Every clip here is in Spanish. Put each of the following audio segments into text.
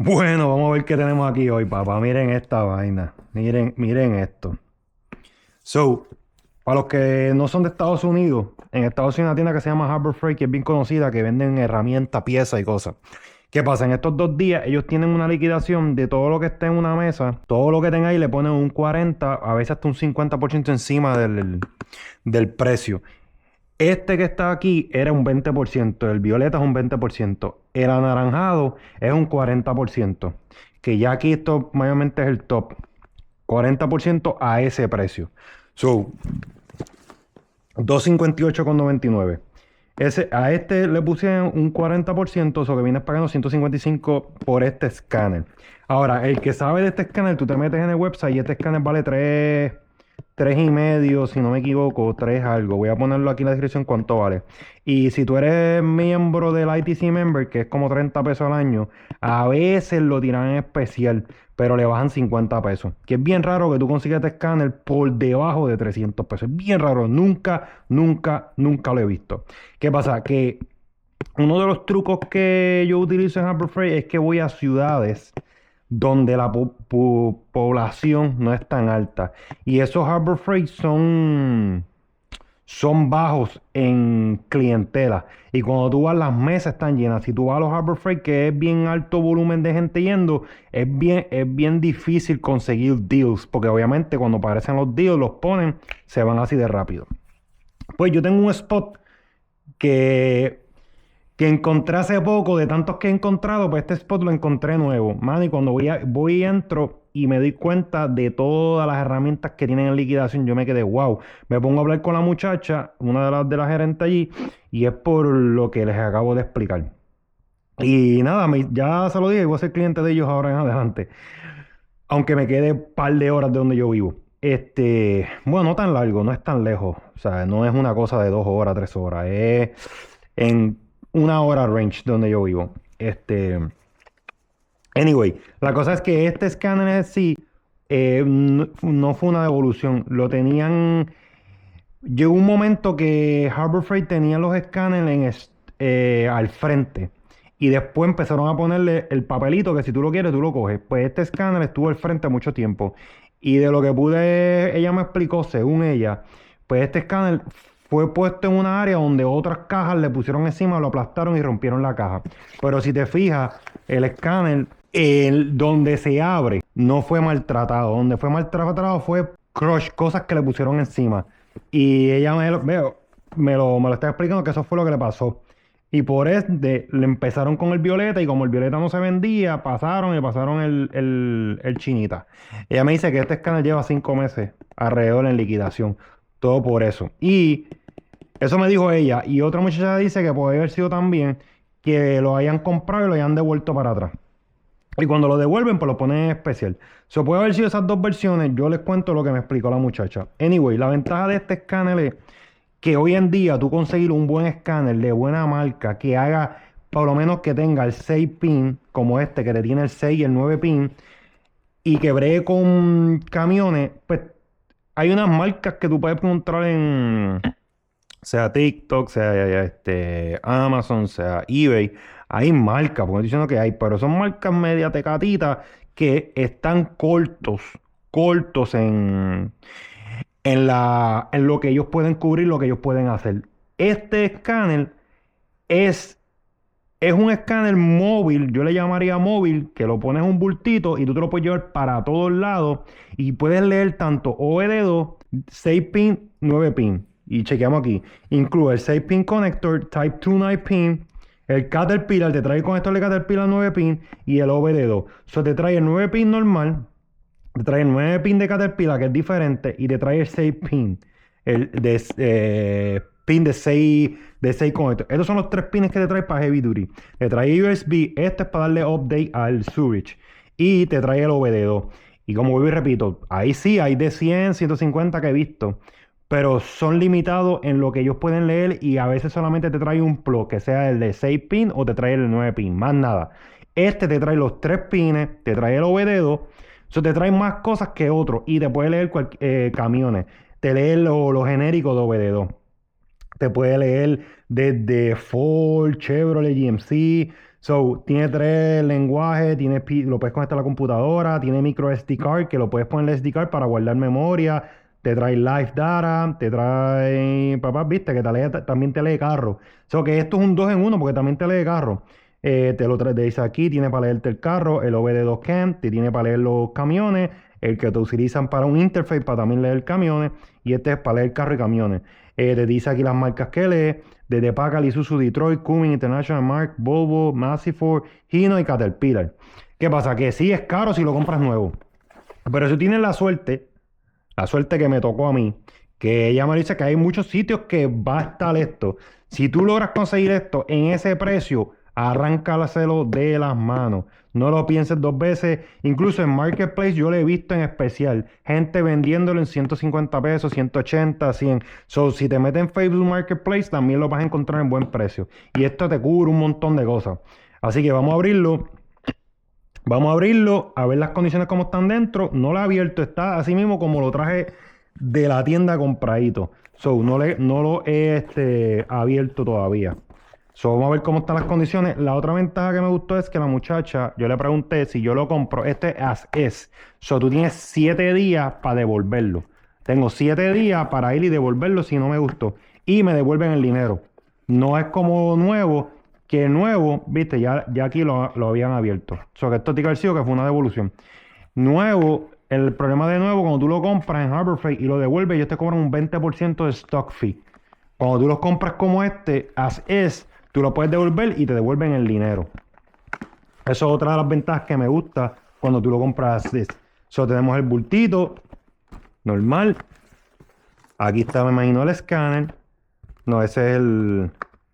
Bueno, vamos a ver qué tenemos aquí hoy, papá. Miren esta vaina. Miren esto. So, para los que no son de Estados Unidos, en Estados Unidos hay una tienda que se llama Harbor Freight, que es bien conocida, que venden herramientas, piezas y cosas. ¿Qué pasa? En estos 2 días ellos tienen una liquidación de todo lo que esté en una mesa. Todo lo que tenga ahí le ponen un 40, a veces hasta un 50% encima del precio. Este que está aquí era un 20%, el violeta es un 20%, el anaranjado es un 40%, que ya aquí esto mayormente es el top, 40% a ese precio. So, 258,99. A este le pusieron un 40%, o que vienes pagando 155 por este escáner. Ahora, el que sabe de este escáner, tú te metes en el website y este escáner vale 3.5, si no me equivoco, 3 algo. Voy a ponerlo aquí en la descripción cuánto vale. Y si tú eres miembro del ITC Member, que es como 30 pesos al año, a veces lo tiran en especial, pero le bajan 50 pesos. Que es bien raro que tú consigas este escáner por debajo de 300 pesos. Es bien raro. Nunca, nunca, nunca lo he visto. ¿Qué pasa? Que uno de los trucos que yo utilizo en Harbor Freight es que voy a ciudades donde la población no es tan alta. Y esos Harbor Freight son bajos en clientela. Y cuando tú vas, las mesas están llenas. Si tú vas a los Harbor Freight, que es bien alto volumen de gente yendo, es bien difícil conseguir deals. Porque obviamente cuando aparecen los deals, los ponen, se van así de rápido. Pues yo tengo un spot que encontré hace poco, de tantos que he encontrado, pues este spot lo encontré nuevo. Mano, y cuando voy y entro y me doy cuenta de todas las herramientas que tienen en liquidación, yo me quedé, wow. Me pongo a hablar con la muchacha, una de las gerentes allí, y es por lo que les acabo de explicar. Y nada, ya se lo dije, voy a ser cliente de ellos ahora en adelante. Aunque me quede un par de horas de donde yo vivo. Bueno, no tan largo, no es tan lejos. O sea, no es una cosa de 2 horas, 3 horas. Es en 1 hora range donde yo vivo. Anyway, la cosa es que este escáner en sí no fue una devolución. Lo tenían. Llegó un momento que Harbor Freight tenía los escáneres al frente. Y después empezaron a ponerle el papelito que si tú lo quieres, tú lo coges. Pues este escáner estuvo al frente mucho tiempo. Y de lo que ella me explicó, según ella, pues este escáner fue puesto en una área donde otras cajas le pusieron encima, lo aplastaron y rompieron la caja. Pero si te fijas, el escáner, donde se abre, no fue maltratado. Donde fue maltratado fue crush, cosas que le pusieron encima. Y ella me lo está explicando que eso fue lo que le pasó. Y por eso le empezaron con el violeta y como el violeta no se vendía, pasaron y pasaron el chinita. Ella me dice que este escáner lleva 5 meses alrededor en liquidación. Todo por eso. Y eso me dijo ella. Y otra muchacha dice que puede haber sido también que lo hayan comprado y lo hayan devuelto para atrás. Y cuando lo devuelven, pues lo ponen en especial. Se puede haber sido esas dos versiones. Yo les cuento lo que me explicó la muchacha. Anyway, la ventaja de este escáner es que hoy en día tú conseguir un buen escáner de buena marca que haga, por lo menos que tenga el 6 pin, como este, que te tiene el 6 y el 9 pin, y que bregue con camiones, pues hay unas marcas que tú puedes encontrar sea TikTok, sea Amazon, sea eBay. Hay marcas, porque no estoy diciendo que hay, pero son marcas media tecatitas que están cortos en lo que ellos pueden cubrir, lo que ellos pueden hacer. Este escáner es, es un escáner móvil, yo le llamaría móvil, que lo pones en un bultito y tú te lo puedes llevar para todos lados y puedes leer tanto OBD2, 6 pin, 9 pin. Y chequeamos aquí. Incluye el 6 pin connector, Type 2 9 pin, el Caterpillar, te trae el conector de Caterpillar 9 pin y el OBD2. So te trae el 9 pin normal, te trae el 9 pin de Caterpillar, que es diferente, y te trae el 6 pin, pin de seis conectores. Estos son los 3 pines que te trae para Heavy Duty. Te trae USB, este es para darle update al switch. Y te trae el OBD2. Y como vuelvo y repito, ahí sí hay de 100, 150 que he visto. Pero son limitados en lo que ellos pueden leer y a veces solamente te trae un plug, que sea el de 6 pin o te trae el 9 pin, más nada. Este te trae los 3 pines, te trae el OBD2, eso te trae más cosas que otros y te puede leer camiones, te lee lo genérico de OBD2. Te puede leer desde Ford, Chevrolet, GMC. So, tiene tres lenguajes, lo puedes conectar a la computadora, tiene micro SD card, que lo puedes poner en el SD card para guardar memoria, te trae live data, te trae, papá, viste, que también te lee carro. So, que esto es un 2 en uno porque también te lee carro. Te lo trae, te dice aquí, tiene para leerte el carro, el OBD2 Cam, te tiene para leer los camiones, el que te utilizan para un interface para también leer camiones, y este es para leer carro y camiones. Te dice aquí las marcas que lee, desde Packard, Isuzu, Detroit, Cummins, International, Mark, Volvo, Massey Ford, Hino y Caterpillar. ¿Qué pasa? Que sí es caro si lo compras nuevo. Pero si tienes la suerte que me tocó a mí, que ella me dice que hay muchos sitios que va a estar esto. Si tú logras conseguir esto en ese precio, arráncaselo de las manos. No lo pienses dos veces. Incluso en Marketplace yo lo he visto en especial. Gente vendiéndolo en 150 pesos, 180, 100. So, si te metes en Facebook Marketplace, también lo vas a encontrar en buen precio. Y esto te cubre un montón de cosas. Así que vamos a abrirlo. Vamos a abrirlo, a ver las condiciones como están dentro. No lo he abierto, está así mismo como lo traje de la tienda compradito. So, no lo he abierto todavía. So, vamos a ver cómo están las condiciones. La otra ventaja que me gustó es que la muchacha, yo le pregunté si yo lo compro. Este es as es. So, tú tienes 7 días para devolverlo. Tengo 7 días para ir y devolverlo si no me gustó. Y me devuelven el dinero. No es como nuevo, que nuevo, viste, ya aquí lo habían abierto. So, que esto te que fue una devolución. Nuevo, el problema de nuevo, cuando tú lo compras en Harbor Freight y lo devuelves, ellos te cobran un 20% de stock fee. Cuando tú los compras como este, as es, tú lo puedes devolver y te devuelven el dinero. Eso es otra de las ventajas que me gusta cuando tú lo compras as is. So, tenemos el bultito normal. Aquí está, me imagino, el escáner. No, ese es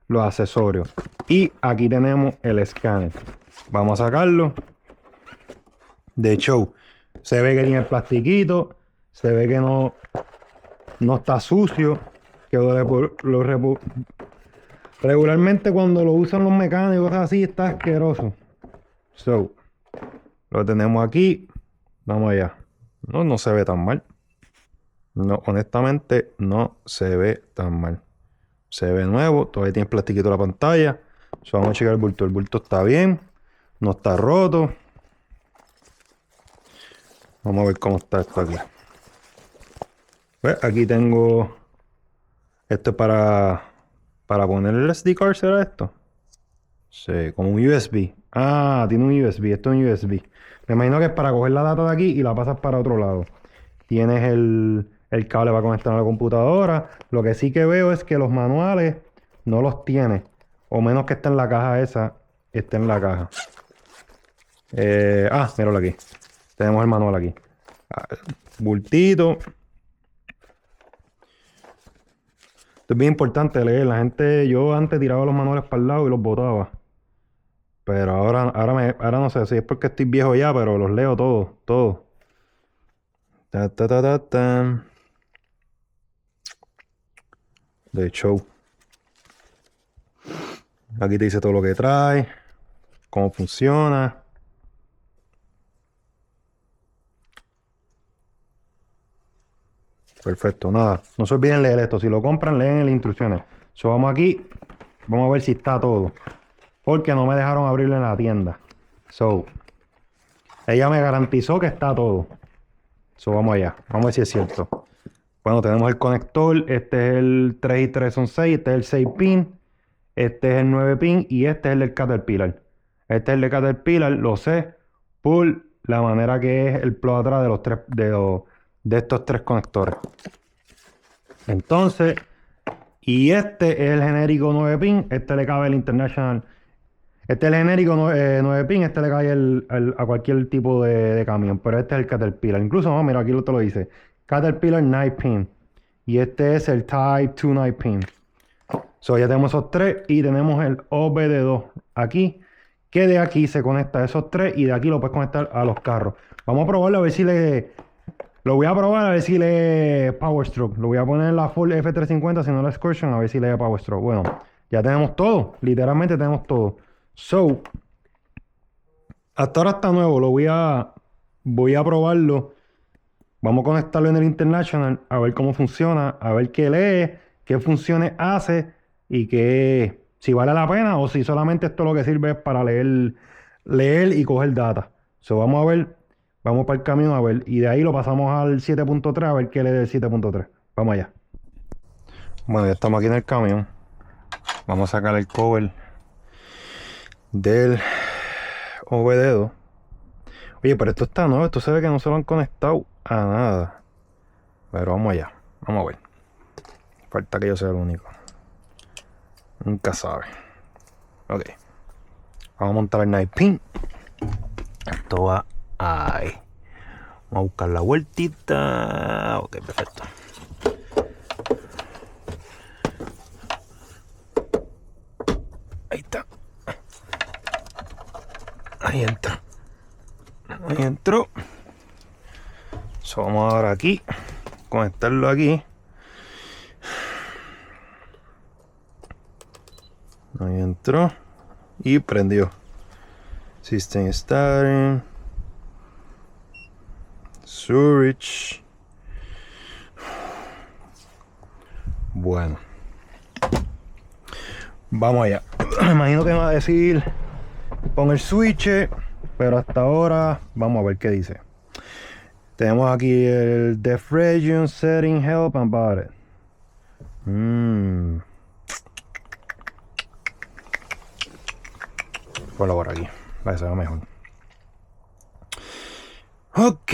los accesorios. Y aquí tenemos el escáner. Vamos a sacarlo. De show. Se ve que tiene el plastiquito. Se ve que no está sucio. Que regularmente cuando lo usan los mecánicos así está asqueroso. So, lo tenemos aquí. Vamos allá. No se ve tan mal. No, honestamente no se ve tan mal. Se ve nuevo. Todavía tiene el plastiquito en la pantalla. So, vamos a checar el bulto. El bulto está bien. No está roto. Vamos a ver cómo está esto aquí. Pues aquí tengo... Esto es para poner el SD card, ¿será esto? Sí, como un USB. Ah, tiene un USB. Esto es un USB. Me imagino que es para coger la data de aquí y la pasas para otro lado. Tienes el cable para conectar a la computadora. Lo que sí que veo es que los manuales no los tiene. O menos que esté en la caja esa. Esté en la caja. Míralo aquí. Tenemos el manual aquí. Bultito. Esto es bien importante leer. La gente, yo antes tiraba los manuales para el lado y los botaba. Pero ahora no sé si es porque estoy viejo ya, pero los leo todos. De show. Aquí te dice todo lo que trae, cómo funciona. Perfecto, nada. No se olviden leer esto. Si lo compran, leen las instrucciones. So, vamos aquí. Vamos a ver si está todo. Porque no me dejaron abrirlo en la tienda. So, ella me garantizó que está todo. So, vamos allá. Vamos a ver si es cierto. Bueno, tenemos el conector. Este es el 3 y 3 son 6. Este es el 6 pin. Este es el 9 pin. Y este es el del Caterpillar. Este es el de Caterpillar. Lo sé por la manera que es el plug atrás de estos tres conectores. Entonces, y este es el genérico 9 pin. Este le cabe el International. Este es el genérico 9 pin. Este le cabe a cualquier tipo de camión. Pero este es el Caterpillar. Incluso, no, mira, aquí te lo dice. Caterpillar 9 pin. Y este es el Type 2 9 pin. So, ya tenemos esos tres. Y tenemos el OBD2 aquí. Que de aquí se conecta a esos tres. Y de aquí lo puedes conectar a los carros. Vamos a probarlo a ver si le... Lo voy a probar a ver si lee Power Stroke. Lo voy a poner en la Ford F350, si no la Excursion, a ver si lee Power Stroke. Bueno, ya tenemos todo. Literalmente tenemos todo. So, hasta ahora está nuevo. Voy a probarlo. Vamos a conectarlo en el International, a ver cómo funciona, a ver qué lee, qué funciones hace y qué si vale la pena o si solamente esto lo que sirve es para leer y coger data. So, vamos a ver, vamos para el camión a ver. Y de ahí lo pasamos al 7.3 a ver qué lee del 7.3. Vamos allá. Bueno, ya estamos aquí en el camión. Vamos a sacar el cover del OBD2. Oye, pero esto está nuevo. Esto se ve que no se lo han conectado a nada. Pero vamos allá. Vamos a ver. Falta que yo sea el único. Nunca sabe. Ok. Vamos a montar el night pin. Esto va ahí. Vamos a buscar la vueltita. Ok, perfecto. Ahí está. Ahí entra. Ahí entró. So, vamos ahora aquí. Conectarlo aquí. Ahí entró. Y prendió. System starting. Switch. Bueno. Vamos allá. Me imagino que me va a decir pon el switch, pero hasta ahora vamos a ver qué dice. Tenemos aquí el Depth Region, Setting, Help and About It. Ponlo por aquí, para que se vea mejor. Ok,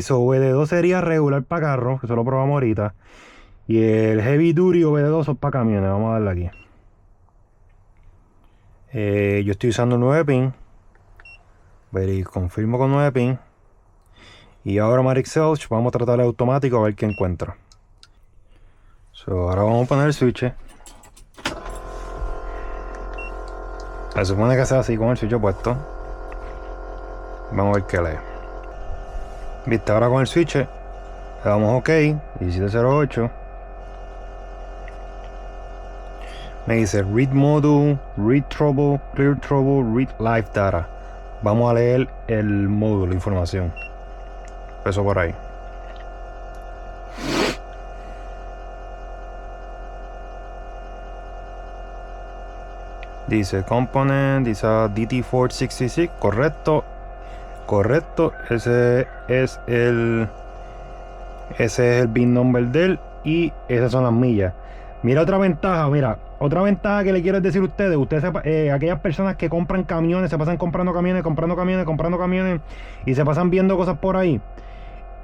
so OBD2 sería regular para carros, que eso lo probamos ahorita. Y el Heavy Duty OBD2 son para camiones, vamos a darle aquí. Yo estoy usando 9 pin. Confirmo con 9 pin. Y ahora Automatic Search, vamos a tratar el automático a ver qué encuentra. So, ahora vamos a poner el switch. Se supone que sea así con el switch puesto. Vamos a ver qué lee. Viste, ahora con el switch le damos OK. 1708. Me dice Read Module, Read Trouble, Clear Trouble, Read Live Data. Vamos a leer el módulo, información. Eso por ahí. Dice Component, dice DT466. Correcto. Correcto. Ese es el VIN number de él. Y esas son las millas. Mira otra ventaja, otra ventaja que le quiero decir a ustedes, aquellas personas que compran camiones, se pasan comprando camiones y se pasan viendo cosas por ahí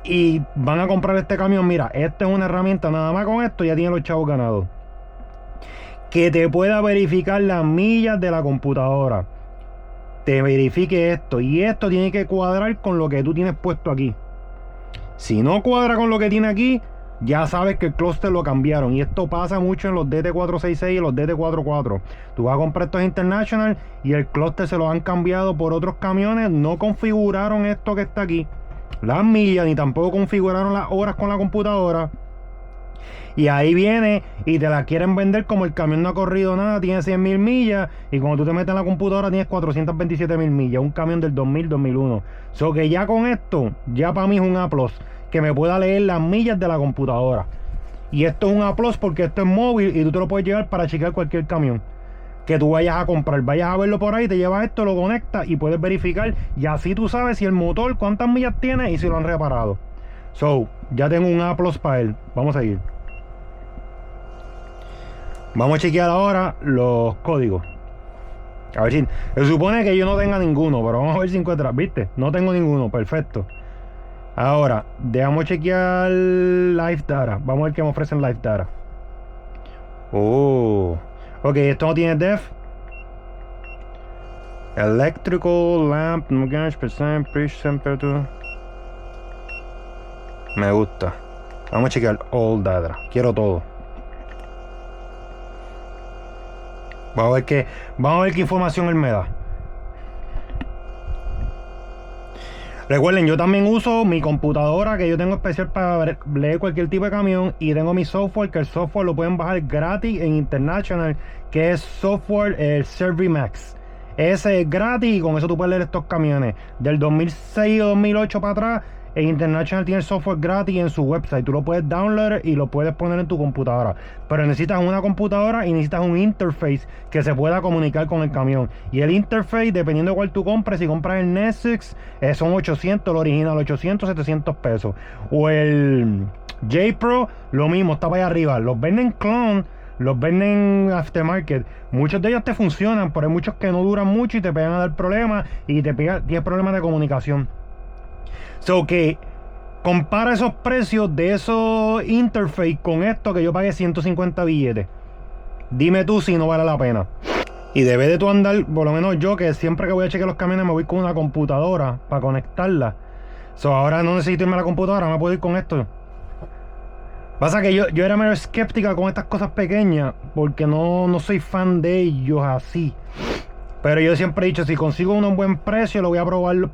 y van a comprar este camión. Mira, esta es una herramienta, nada más con esto ya tiene los chavos ganados. Que te pueda verificar las millas de la computadora, te verifique esto y esto tiene que cuadrar con lo que tú tienes puesto aquí. Si no cuadra con lo que tiene aquí, ya sabes que el clúster lo cambiaron. Y esto pasa mucho en los DT466 y los DT44. Tú vas a comprar estos International y el clúster se lo han cambiado por otros camiones. No configuraron esto que está aquí, las millas, ni tampoco configuraron las horas con la computadora. Y ahí viene y te la quieren vender como el camión no ha corrido nada, tiene 100.000 millas. Y cuando tú te metes en la computadora tienes 427.000 millas. Un camión del 2000-2001. So que ya con esto, ya para mí es un A+, que me pueda leer las millas de la computadora. Y esto es un A+ porque esto es móvil y tú te lo puedes llevar para checar cualquier camión que tú vayas a comprar. Vayas a verlo por ahí, te llevas esto, lo conectas y puedes verificar. Y así tú sabes si el motor, cuántas millas tiene y si lo han reparado. So, ya tengo un A+ para él. Vamos a seguir. Vamos a chequear ahora los códigos. A ver si... Se supone que yo no tenga ninguno, pero vamos a ver si encuentra. ¿Viste? No tengo ninguno. Perfecto. Ahora, dejamos chequear Live Data. Vamos a ver qué me ofrecen Live Data. Oh. Ok, esto no tiene def. Electrical lamp, no gauge, percent, pressure, temperature. Me gusta. Vamos a chequear all data. Quiero todo. Vamos a ver qué información él me da. Recuerden, yo también uso mi computadora que yo tengo especial para leer cualquier tipo de camión. Y tengo mi software, que el software lo pueden bajar gratis en International, que es software el Servimax. Ese es gratis y con eso tú puedes leer estos camiones. Del 2006 o 2008 para atrás, en International tiene el software gratis en su website. Tú lo puedes download y lo puedes poner en tu computadora. Pero necesitas una computadora y necesitas un interface que se pueda comunicar con el camión. Y el interface, dependiendo de cuál tú compres, si compras el Nexus, son 800, el original, 800, 700 pesos. O el J Pro, lo mismo, está para allá arriba. Los venden clone, los venden aftermarket. Muchos de ellos te funcionan, pero hay muchos que no duran mucho y te pegan a dar problemas y tienes problemas de comunicación. So que compara esos precios de esos interface con esto que yo pagué 150 billetes. Dime tú si no vale la pena. Y debe de tú andar, por lo menos yo, que siempre que voy a chequear los camiones me voy con una computadora para conectarla. So ahora no necesito irme a la computadora, me puedo ir con esto. Pasa que yo era medio escéptica con estas cosas pequeñas porque no soy fan de ellos así. Pero yo siempre he dicho, si consigo uno a un buen precio, lo voy a probarlo,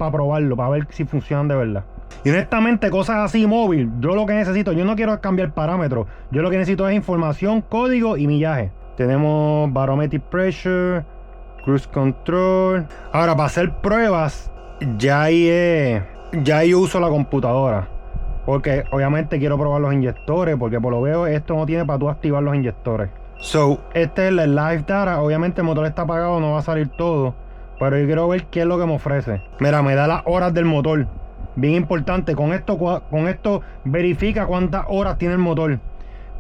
para ver si funcionan de verdad. Y honestamente, cosas así móvil, yo lo que necesito, yo no quiero cambiar parámetros. Yo lo que necesito es información, código y millaje. Tenemos barometric pressure, cruise control. Ahora, para hacer pruebas, ya ahí yo uso la computadora. Porque obviamente quiero probar los inyectores, porque por lo veo esto no tiene para tú activar los inyectores. So, este es el live data. Obviamente el motor está apagado, no va a salir todo. Pero yo quiero ver qué es lo que me ofrece. Mira, me da las horas del motor. Bien importante, con esto verifica cuántas horas tiene el motor.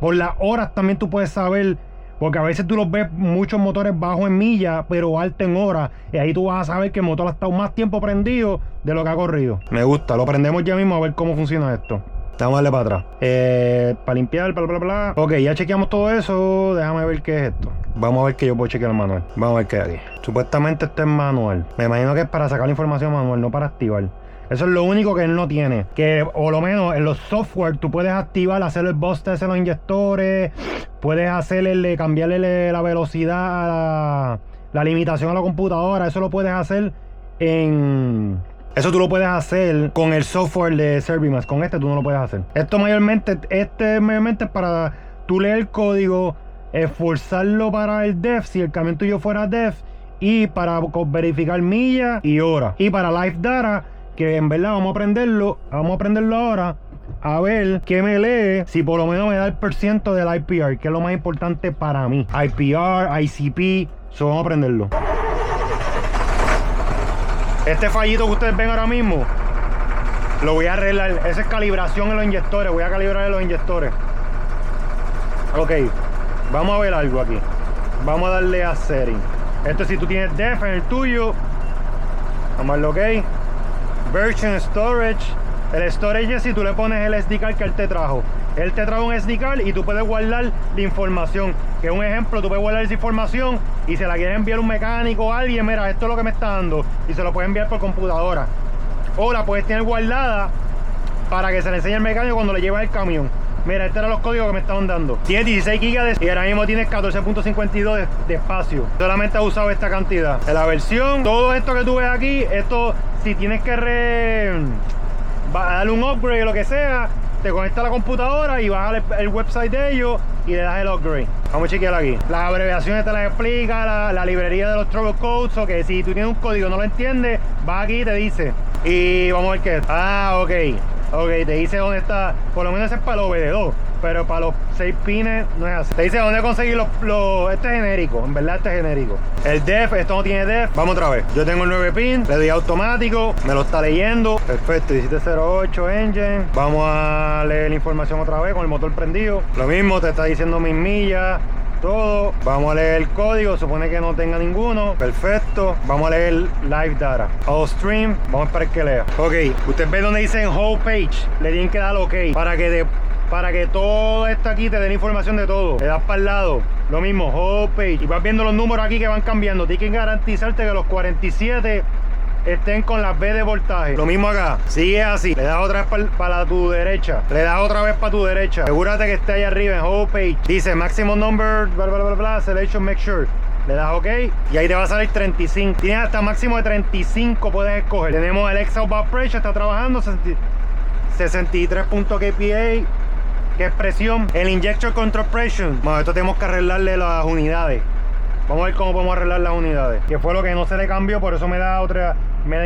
Por las horas también tú puedes saber, porque a veces tú los ves muchos motores bajos en millas, pero altos en horas. Y ahí tú vas a saber que el motor ha estado más tiempo prendido de lo que ha corrido. Me gusta, lo prendemos ya mismo a ver cómo funciona esto. Vamos a darle para atrás. Para limpiar, bla, bla, bla. Ok, ya chequeamos todo eso. Déjame ver qué es esto. Vamos a ver que yo puedo chequear el manual. Vamos a ver qué hay aquí. Supuestamente esto es manual. Me imagino que es para sacar la información manual, no para activar. Eso es lo único que él no tiene. Que, o lo menos, en los software tú puedes activar, hacer el bus test en los inyectores. Puedes cambiarle la velocidad, la limitación a la computadora. Eso lo puedes hacer Eso tú lo puedes hacer con el software de Servimax. Con este tú no lo puedes hacer. Esto mayormente es para tú leer el código, esforzarlo para el def, si el camión tuyo fuera def, y para verificar millas y horas. Y para live data, que en verdad vamos a aprenderlo ahora, a ver qué me lee, si por lo menos me da el % del IPR, que es lo más importante para mí. IPR, ICP, eso vamos a aprenderlo. Este fallito que ustedes ven ahora mismo, lo voy a arreglar. Esa es calibración en los inyectores, voy a calibrar en los inyectores. Ok, vamos a ver algo aquí. Vamos a darle a setting. Esto si tú tienes def en el tuyo, vamos a darle ok. Version storage. El storage es si tú le pones el SD card que él te trajo. Él te trajo un SD card y tú puedes guardar la información. Que es un ejemplo, tú puedes guardar esa información y se la quieres enviar a un mecánico o a alguien. Mira, esto es lo que me está dando. Y se lo puedes enviar por computadora. O la puedes tener guardada para que se le enseñe al mecánico cuando le lleva el camión. Mira, estos eran los códigos que me estaban dando. Tienes 16 GB y ahora mismo tienes 14.52 de espacio. Solamente has usado esta cantidad. En la versión, todo esto que tú ves aquí, esto, si tienes que darle un upgrade o lo que sea, te conectas a la computadora y vas al website de ellos y le das el upgrade. Vamos a chequear aquí. Las abreviaciones te las explica, la librería de los trouble codes, o que si tú tienes un código y no lo entiendes, vas aquí y te dice. Y vamos a ver qué es. Ah, ok. Ok, te dice dónde está. Por lo menos es para los OBD2, pero para los 6 pines no es así. Te dice dónde conseguir este es genérico, en verdad este es genérico. El def, esto no tiene def. Vamos otra vez. Yo tengo el 9 pin, le doy automático, me lo está leyendo. Perfecto, 1708 engine. Vamos a leer la información otra vez con el motor prendido. Lo mismo, te está diciendo mis millas, todo. Vamos a leer el código, supone que no tenga ninguno. Perfecto. Vamos a leer live data. All stream. Vamos a esperar que lea. Ok, ustedes ven donde dicen whole page. Le tienen que dar ok para que todo esto aquí te dé la información de todo. Le das para el lado. Lo mismo, whole page. Y vas viendo los números aquí que van cambiando. Tienes que garantizarte que los 47 estén con las B de voltaje. Lo mismo acá, sigue así. Le das otra vez para tu derecha. Le das otra vez para tu derecha. Asegúrate que esté ahí arriba en whole page. Dice maximum number, bla bla bla bla, selection, make sure. Le das ok y ahí te va a salir 35. Tienes hasta máximo de 35, puedes escoger. Tenemos el exhaust back pressure, está trabajando 63 kPa, que es presión. El injection control pressure, bueno, esto tenemos que arreglarle las unidades. Vamos a ver cómo podemos arreglar las unidades, que fue lo que no se le cambió, por eso me da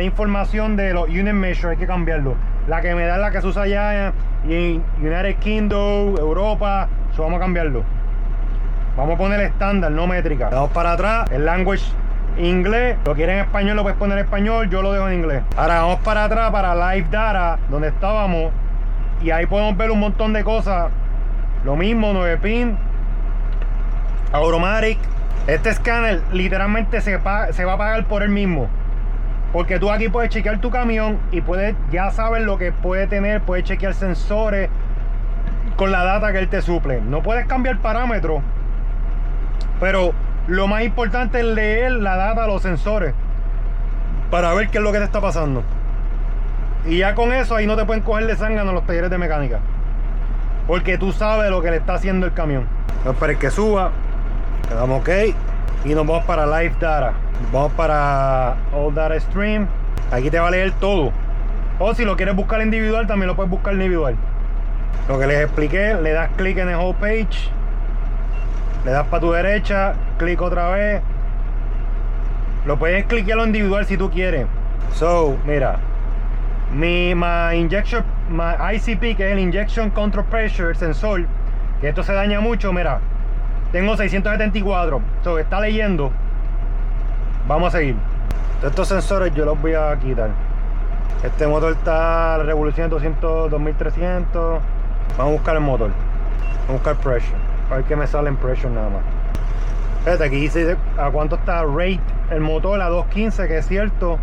información de los unit measure, hay que cambiarlo. La que me da es la que se usa allá en United Kingdom, Europa. Eso vamos a cambiarlo. Vamos a poner estándar, no métrica. Vamos para atrás, el language inglés. Lo quieres en español, lo puedes poner en español, yo lo dejo en inglés. Ahora vamos para atrás, para Live Data, donde estábamos. Y ahí podemos ver un montón de cosas. Lo mismo, 9 pin, Automatic. Este escáner literalmente se va a pagar por él mismo. Porque tú aquí puedes chequear tu camión y puedes, ya sabes lo que puede tener, puedes chequear sensores con la data que él te suple. No puedes cambiar parámetros, pero lo más importante es leer la data de los sensores para ver qué es lo que te está pasando. Y ya con eso ahí no te pueden coger de zángano en los talleres de mecánica, porque tú sabes lo que le está haciendo el camión. No esperes que suba, le damos OK y nos vamos para Live Data. Vamos para All Data Stream. Aquí te va a leer todo. O si lo quieres buscar individual, también lo puedes buscar individual. Lo que les expliqué, le das clic en el whole page, le das para tu derecha, clic otra vez. Lo puedes cliquearlo individual si tú quieres. So, mira, my ICP, que es el Injection Control Pressure, el sensor, que esto se daña mucho, mira, tengo 674. So, está leyendo. Vamos a seguir. Estos sensores yo los voy a quitar. Este motor está a la revolución de 2300. Vamos a buscar el motor. Vamos a buscar pressure. A ver qué me sale en pressure nada más. Fíjate, aquí dice a cuánto está rate el motor, a 215, que es cierto.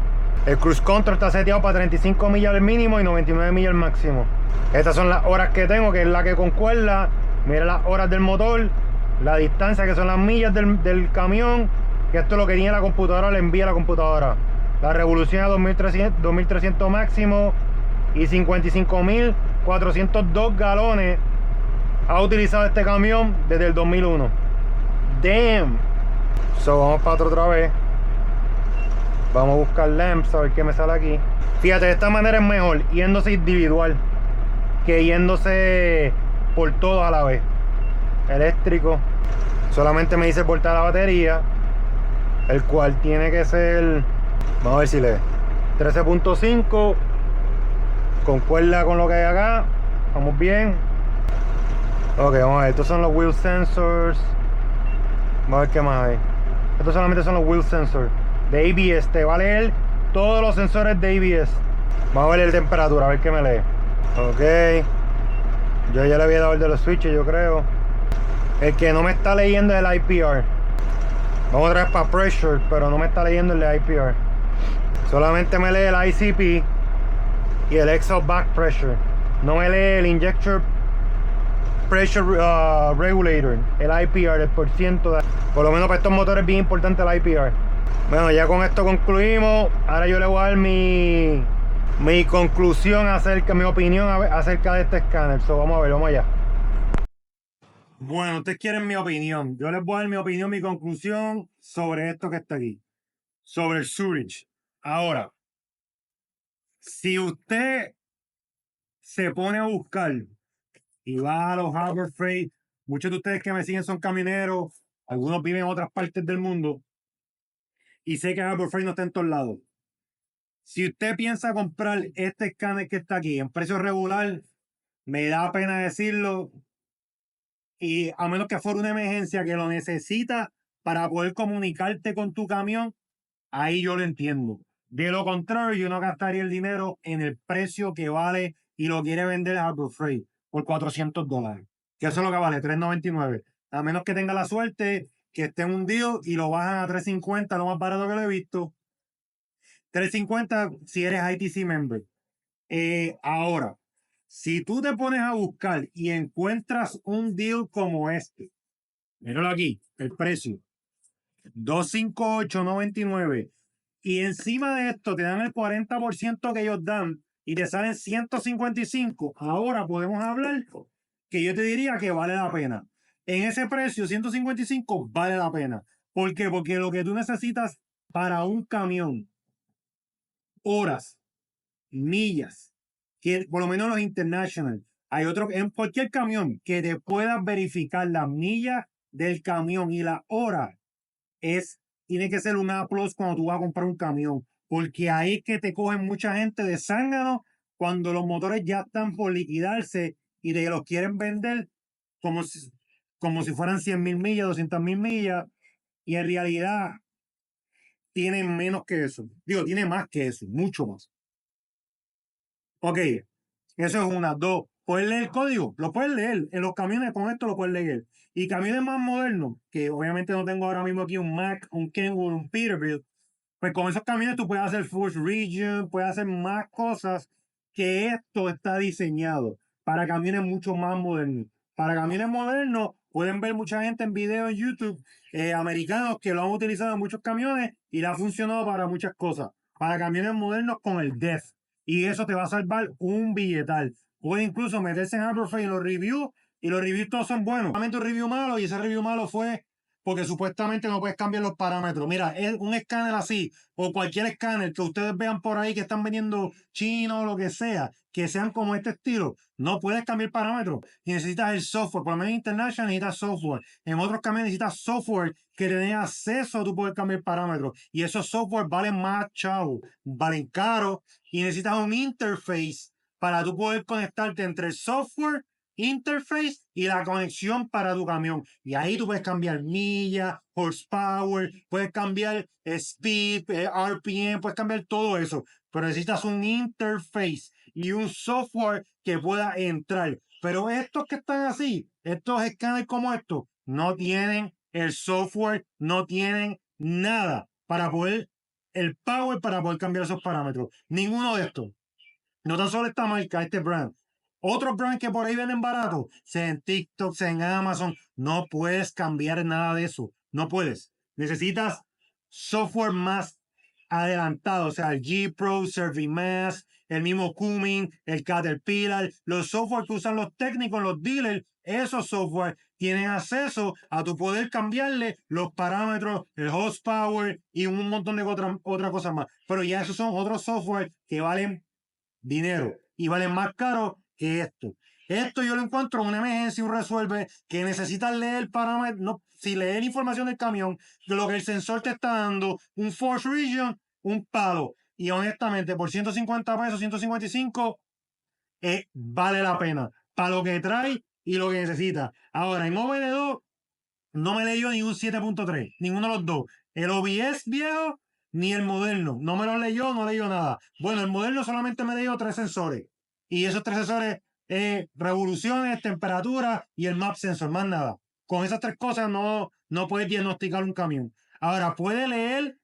El cruise control está seteado para 35 millas al mínimo y 99 millas al máximo. Estas son las horas que tengo, que es la que concuerda. Mira las horas del motor, la distancia, que son las millas del camión, que esto es lo que tiene la computadora, le envía a la computadora. La revolución a 2300 máximo y 55.402 galones ha utilizado este camión desde el 2001. Damn. So vamos para otra vez. Vamos a buscar lamps, a ver qué me sale aquí. Fíjate, de esta manera es mejor yéndose individual que yéndose por todos a la vez. Eléctrico, solamente me dice voltar la batería, el cual tiene que ser, vamos a ver si lee, 13.5. concuerda con lo que hay acá. Vamos bien. Ok, vamos a ver, estos son los wheel sensors. Vamos a ver qué más hay. Estos solamente son los wheel sensors de ABS. Te va a leer todos los sensores de ABS. Vamos a ver la temperatura, a ver qué me lee. Ok, yo ya le había dado el de los switches, yo creo. El que no me está leyendo es el IPR. Vamos otra vez para pressure, pero no me está leyendo el de IPR. Solamente me lee el ICP y el exhaust back pressure. No me lee el injector pressure regulator, el IPR, el porciento. Por lo menos para estos motores es bien importante el IPR. Bueno, ya con esto concluimos. Ahora yo le voy a dar mi conclusión acerca, mi opinión acerca de este escáner. So, vamos a ver, vamos allá. Bueno, ustedes quieren mi opinión. Yo les voy a dar mi opinión, mi conclusión sobre esto que está aquí. Sobre el Zurich. Ahora, si usted se pone a buscar y va a los Harbor Freight, muchos de ustedes que me siguen son camioneros, algunos viven en otras partes del mundo, y sé que Harbor Freight no está en todos lados. Si usted piensa comprar este escáner que está aquí en precio regular, me da pena decirlo, y a menos que fuera una emergencia que lo necesita para poder comunicarte con tu camión, ahí yo lo entiendo. De lo contrario, yo no gastaría el dinero en el precio que vale y lo quiere vender a Harbor Freight por $400. Que eso es lo que vale, $399. A menos que tenga la suerte que esté en un deal y lo bajan a $350, lo más barato que lo he visto. $350 si eres ITC member. Ahora, si tú te pones a buscar y encuentras un deal como este, míralo aquí, el precio, $258.99, y encima de esto te dan el 40% que ellos dan y te salen 155, ahora podemos hablar que yo te diría que vale la pena. En ese precio, 155, vale la pena. ¿Por qué? Porque lo que tú necesitas para un camión, horas, millas, que por lo menos los international, hay otro en cualquier camión que te puedas verificar las millas del camión y la hora, tiene que ser un A+ cuando tú vas a comprar un camión, porque ahí es que te cogen mucha gente de zángano cuando los motores ya están por liquidarse y te los quieren vender como si fueran 100.000 millas, 200.000 millas, y en realidad tienen menos que eso. Digo, tiene más que eso, mucho más. Ok, eso es una. Dos, puedes leer el código, lo puedes leer. En los camiones con esto lo puedes leer. Y camiones más modernos, que obviamente no tengo ahora mismo aquí un Mack, un Kenwood, un Peterbilt, pues con esos camiones tú puedes hacer Force Region, puedes hacer más cosas que esto está diseñado para camiones mucho más modernos. Para camiones modernos, pueden ver mucha gente en videos en YouTube americanos que lo han utilizado en muchos camiones y le ha funcionado para muchas cosas. Para camiones modernos con el DEF. Y eso te va a salvar un billetal. Puede incluso meterse en Harbor Freight y los reviews todos son buenos. Solamente un review malo, y ese review malo fue porque supuestamente no puedes cambiar los parámetros. Mira, es un escáner así, o cualquier escáner que ustedes vean por ahí que están vendiendo chino o lo que sea, que sean como este estilo, no puedes cambiar parámetros. Y necesitas el software. Por lo menos en International necesitas software. En otros camiones necesitas software que te dé acceso a tu poder cambiar parámetros. Y esos software valen más, chavo, valen caro. Y necesitas un interface para tú poder conectarte entre el software, interface y la conexión para tu camión. Y ahí tú puedes cambiar millas, horsepower, puedes cambiar speed, RPM, puedes cambiar todo eso. Pero necesitas un interface y un software que pueda entrar. Pero estos que están así, estos escáneres como estos, no tienen el software, no tienen nada para poder, el power para poder cambiar esos parámetros. Ninguno de estos. No tan solo esta marca, este brand. Otros brands que por ahí venden barato, sea en TikTok, sea en Amazon, no puedes cambiar nada de eso. No puedes. Necesitas software más adelantado, o sea, el G Pro, Servimax, el mismo Cumming, el Caterpillar, los software que usan los técnicos, los dealers, esos software tienen acceso a tu poder cambiarle los parámetros, el horsepower y un montón de otra cosas más. Pero ya esos son otros software que valen dinero y valen más caro que esto. Esto yo lo encuentro en una emergencia, un resuelve que necesitas leer parámetros, no, si leer información del camión, de lo que el sensor te está dando, un Force Region, un palo. Y honestamente, por 150 pesos, 155, vale la pena. Para lo que trae y lo que necesita. Ahora, en OBD2 no me leyó ni un 7.3, ninguno de los dos. El OBS viejo ni el moderno. No me lo leyó, no leyó nada. Bueno, el moderno solamente me leyó 3 sensores. Y esos 3 sensores, revoluciones, temperatura y el map sensor, más nada. Con esas 3 cosas no puedes diagnosticar un camión. Ahora, puede leer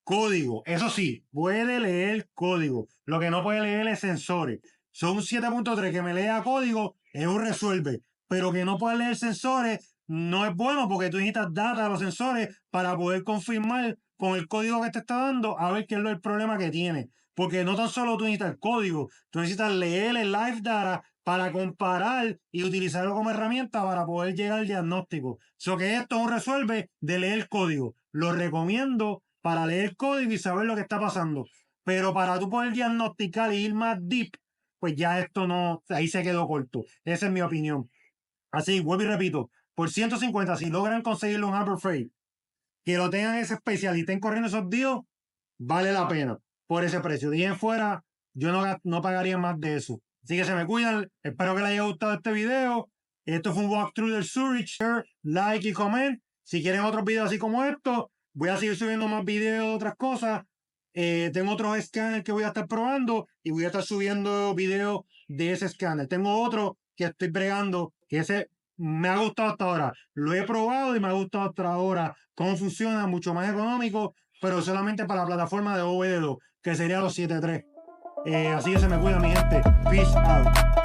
código. Eso sí, puede leer código. Lo que no puede leer es sensores. Son un 7.3 que me lea código, es un resuelve. Pero que no puede leer sensores no es bueno porque tú necesitas data de los sensores para poder confirmar con el código que te está dando a ver qué es el problema que tiene. Porque no tan solo tú necesitas el código, tú necesitas leer el live data para comparar y utilizarlo como herramienta para poder llegar al diagnóstico. So que esto es un resuelve de leer el código. Lo recomiendo para leer el código y saber lo que está pasando. Pero para tú poder diagnosticar y ir más deep, pues ya esto no, ahí se quedó corto. Esa es mi opinión. Así, vuelvo y repito, por 150, si logran conseguirlo en Harbor Freight, que lo tengan ese especial y estén corriendo esos días, vale la pena por ese precio. De ahí en fuera, yo no pagaría más de eso. Así que se me cuidan. Espero que les haya gustado este video. Esto fue un walkthrough del Zurich. Share, like y comment. Si quieren otros videos así como estos, voy a seguir subiendo más videos de otras cosas. Tengo otros escáneres que voy a estar probando y voy a estar subiendo videos de ese escáner. Tengo otro que estoy bregando, que ese me ha gustado hasta ahora. Lo he probado y me ha gustado hasta ahora. Cómo funciona, mucho más económico, pero solamente para la plataforma de OBD2, que sería los 7.3. Así que se me cuida, mi gente. Peace out.